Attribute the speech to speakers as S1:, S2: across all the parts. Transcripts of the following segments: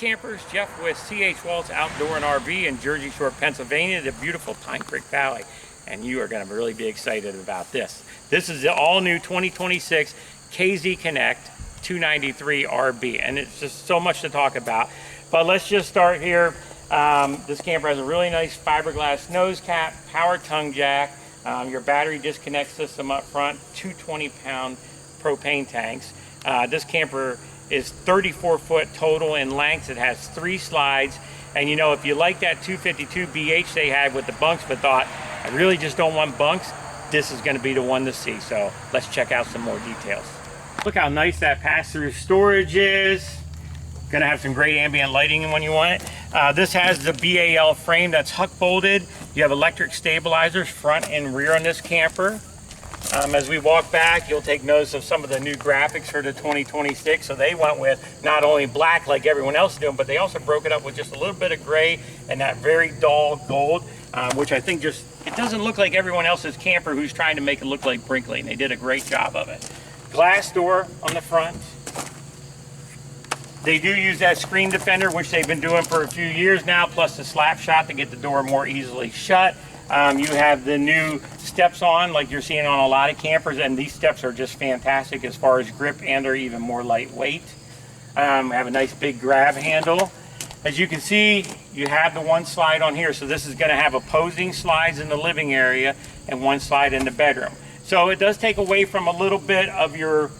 S1: campers, Jeff with C.H. Waltz Outdoor and RV in Jersey Shore, Pennsylvania, the beautiful Pine Creek Valley. And you are going to really be excited about this. This is the all-new 2026 KZ Connect 293 RB, and it's just so much to talk about. But let's just start here. This camper has a really nice fiberglass nose cap, power tongue jack, your battery disconnect system up front, two 20-pound propane tanks. This camper is 34 foot total in length. It has 3 slides, and you know, if you like that 252 BH they had with the bunks but thought, I really just don't want bunks, this is going to be the one to see. So let's check out some more details. Look how nice that pass-through storage is. Going to have some great ambient lighting when you want it. This has the BAL frame that's huck bolted. You have electric stabilizers front and rear on this camper. As we walk back, you'll take notice of some of the new graphics for the 2026. So they went with not only black like everyone else is doing, but they also broke it up with just a little bit of gray and that very dull gold, which I think just, it doesn't look like everyone else's camper who's trying to make it look like Brinkley. And they did a great job of it. Glass door on the front. They do use that screen defender, which they've been doing for a few years now, plus the slap shot to get the door more easily shut. You have the new steps on, like you're seeing on a lot of campers, and these steps are just fantastic as far as grip, and they're even more lightweight. Have a nice big grab handle. As you can see, you have the one slide on here, so this is going to have opposing slides in the living area and one slide in the bedroom. So it does take away from a little bit of your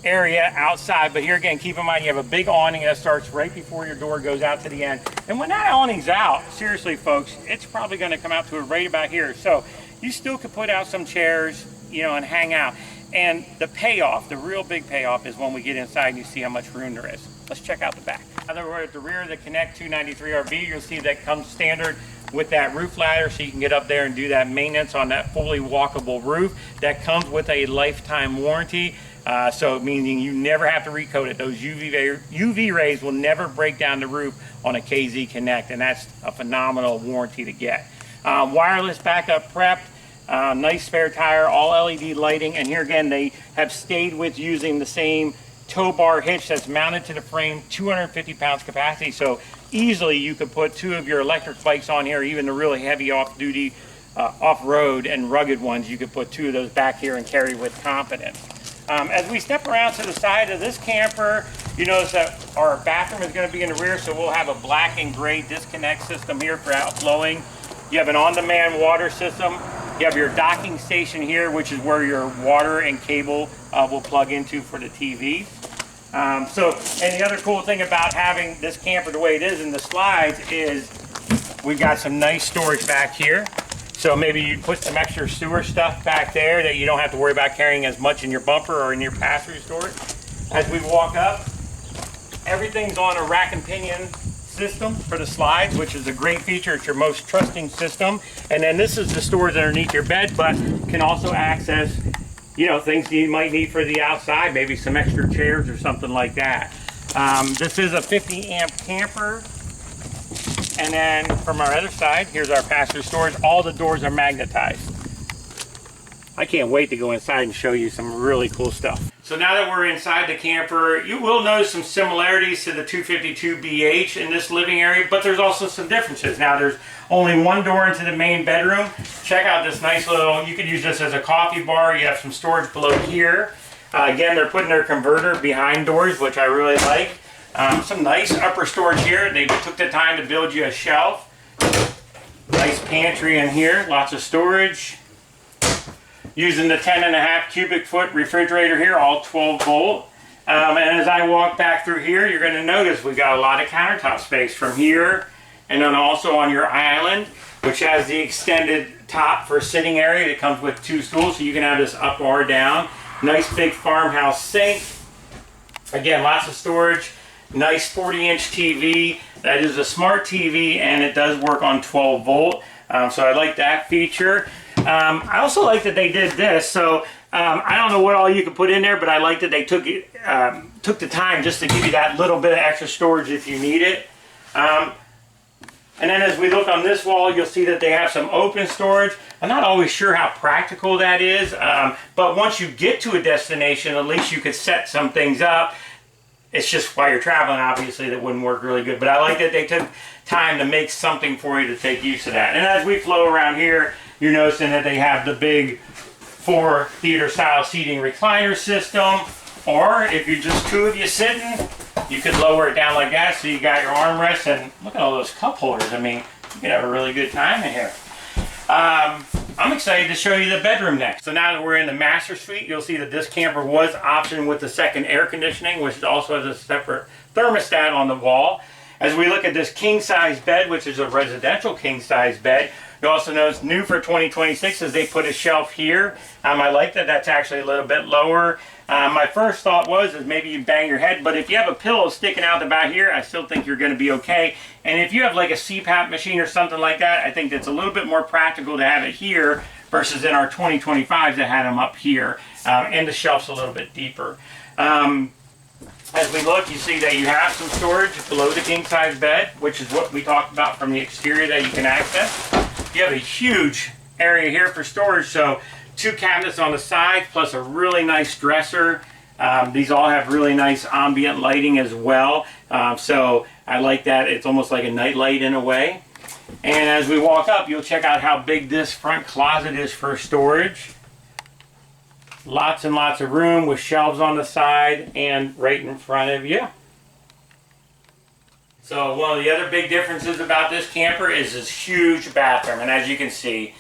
S1: area outside, but here again, keep in mind you have a big awning that starts right before your door goes out to the end. And when that awning's out, seriously folks, it's probably going to come out to it right about here. So you still could put out some chairs, you know, and hang out. And the payoff, the real big payoff, is when we get inside and you see how much room there is. Let's check out the back. Now we're at the rear of the Connect 293 RV. You'll see that comes standard with that roof ladder, so you can get up there and do that maintenance on that fully walkable roof. That comes with a lifetime warranty. So meaning you never have to recoat it. Those UV rays will never break down the roof on a KZ Connect, and that's a phenomenal warranty to get. Wireless backup prepped, nice spare tire, all LED lighting, and here again they have stayed with using the same tow bar hitch that's mounted to the frame, 250 pounds capacity, so easily you could put 2 of your electric bikes on here, even the really heavy off-duty, off-road and rugged ones, you could put 2 of those back here and carry with confidence. As we step around to the side of this camper, you notice that our bathroom is going to be in the rear, so we'll have a black and gray disconnect system here for outflowing. You have an on-demand water system. You have your docking station here, which is where your water and cable will plug into for the TV. And the other cool thing about having this camper the way it is in the slides is we've got some nice storage back here. So maybe you put some extra sewer stuff back there that you don't have to worry about carrying as much in your bumper or in your pass-through storage. As we walk up, everything's on a rack and pinion system for the slides, which is a great feature. It's your most trusting system. And then this is the storage underneath your bed, but can also access, you know, things you might need for the outside, maybe some extra chairs or something like that. This is a 50 amp camper. And then from our other side, here's our pass-through storage. All the doors are magnetized. I can't wait to go inside and show you some really cool stuff. So now that we're inside the camper, you will notice some similarities to the 252 BH in this living area, but there's also some differences. Now there's only one door into the main bedroom. Check out this nice little, you could use this as a coffee bar. You have some storage below here. Again, they're putting their converter behind doors, which I really like. Some nice upper storage here. They took the time to build you a shelf. Nice pantry in here, lots of storage. Using the 10.5 cubic foot refrigerator here, all 12 volt. And as I walk back through here, you're going to notice we got a lot of countertop space from here, and then also on your island, which has the extended top for sitting area. It comes with 2 stools, so you can have this up or down. Nice big farmhouse sink. Again, lots of storage. Nice 40-inch TV. That is a smart TV, and it does work on 12 volt. So I like that feature. I also like that they did this. So I don't know what all you could put in there, but I like that they took the time just to give you that little bit of extra storage if you need it. And then as we look on this wall, you'll see that they have some open storage. I'm not always sure how practical that is, but once you get to a destination, at least you could set some things up. it's just while you're traveling, obviously, that wouldn't work really good. But I like that they took time to make something for you to take use of that. And as we flow around here, you're noticing that they have the big 4 theater style seating recliner system. Or if you're just 2 of you sitting, you could lower it down like that so you got your armrests. And look at all those cup holders. I mean, you could have a really good time in here. I'm excited to show you the bedroom next. So now that we're in the master suite, you'll see that this camper was optioned with the second air conditioning, which also has a separate thermostat on the wall. As we look at this king size bed, which is a residential king size bed, you also notice new for 2026 is they put a shelf here. I like that that's actually a little bit lower. My first thought is maybe you bang your head, but if you have a pillow sticking out the back here, I still think you're going to be okay. And if you have like a CPAP machine or something like that, I think it's a little bit more practical to have it here versus in our 2025s that had them up here. And the shelf's a little bit deeper. As we look, you see that you have some storage below the king size bed, which is what we talked about from the exterior that you can access. You have a huge area here for storage, so 2 cabinets on the side plus a really nice dresser. These all have really nice ambient lighting as well, so I like that. It's almost like a night light in a way. And as we walk up, you'll check out how big this front closet is for storage. Lots and lots of room with shelves on the side and right in front of you. So one of the other big differences about this camper is this huge bathroom. And as you can see,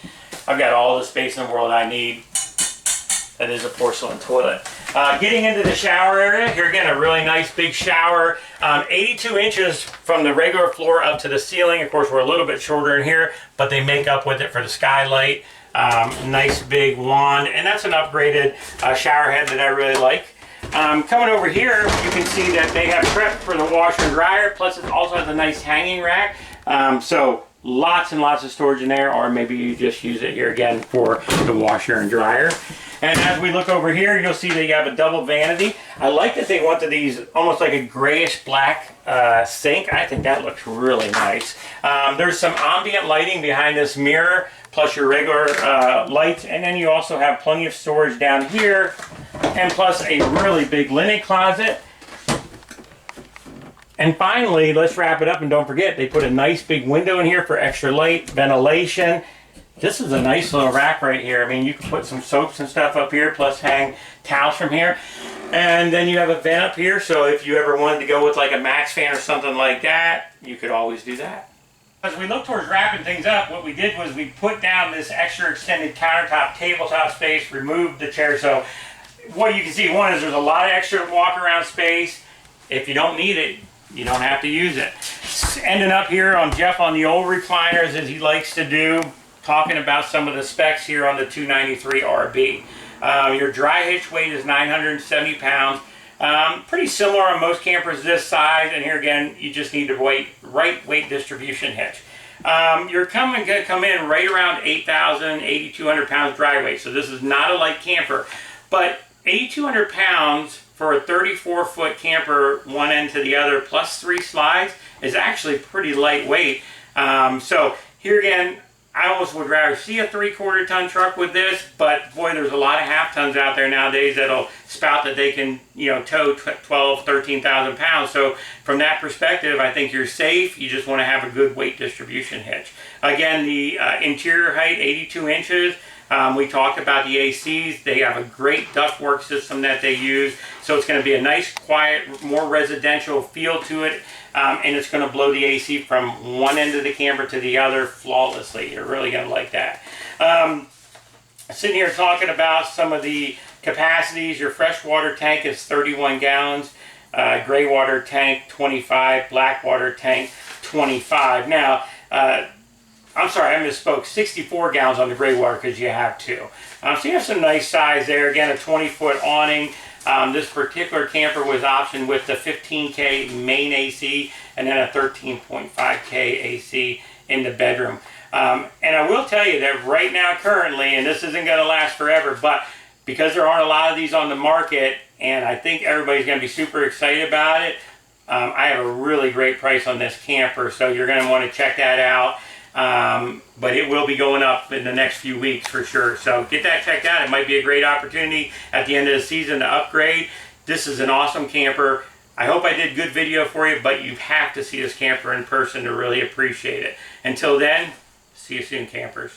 S1: I've got all the space in the world I need. That is a porcelain toilet. Getting into the shower area, here again, a really nice big shower. 82 inches from the regular floor up to the ceiling. Of course, we're a little bit shorter in here, but they make up with it for the skylight. Nice big wand, and that's an upgraded shower head that I really like. Coming over here, you can see that they have prep for the washer and dryer, plus it also has a nice hanging rack. So lots and lots of storage in there, or maybe you just use it here again for the washer and dryer. And as we look over here, you'll see that you have a double vanity. I like that they went to these almost like a grayish black sink. I think that looks really nice. There's some ambient lighting behind this mirror, plus your regular lights, and then you also have plenty of storage down here, and plus a really big linen closet. And finally, let's wrap it up, and don't forget, they put a nice big window in here for extra light, ventilation. This is a nice little rack right here. I mean, you can put some soaps and stuff up here, plus hang towels from here. And then you have a vent up here, so if you ever wanted to go with like a max fan or something like that, you could always do that. As we look towards wrapping things up, what we did was we put down this extra extended countertop tabletop space, removed the chair. So what you can see, one is there's a lot of extra walk around space. If you don't need it, you don't have to use it. Ending up here on Jeff on the old recliners, as he likes to do, talking about some of the specs here on the 293 RB. Your dry hitch weight is 970 pounds. Pretty similar on most campers this size, and here again, you just need the right weight distribution hitch. You're going to come in right around 8,000, 8,200 pounds dry weight, so this is not a light camper, but 8,200 pounds for a 34-foot camper, one end to the other, plus 3 slides, is actually pretty lightweight. So here again, I almost would rather see a 3/4 ton truck with this, but boy, there's a lot of half tons out there nowadays that'll spout that they can, tow 12, 13,000 pounds. So from that perspective, I think you're safe. You just want to have a good weight distribution hitch. Again, the interior height, 82 inches. We talked about the ACs. They have a great ductwork system that they use. So it's going to be a nice, quiet, more residential feel to it. And it's going to blow the AC from one end of the camper to the other flawlessly. You're really going to like that. Sitting here talking about some of the capacities. Your freshwater tank is 31 gallons. Gray water tank, 25. Black water tank, 25. Now, I'm sorry, I misspoke. 64 gallons on the gray water because you have 2. So you have some nice size there. Again, a 20-foot awning. This particular camper was optioned with the 15K main AC and then a 13.5K AC in the bedroom. And I will tell you that right now, currently, and this isn't going to last forever, but because there aren't a lot of these on the market, and I think everybody's going to be super excited about it, I have a really great price on this camper, so you're going to want to check that out. But it will be going up in the next few weeks for sure. So get that checked out. It might be a great opportunity at the end of the season to upgrade. This is an awesome camper. I hope I did good video for you, but you have to see this camper in person to really appreciate it. Until then, see you soon, campers.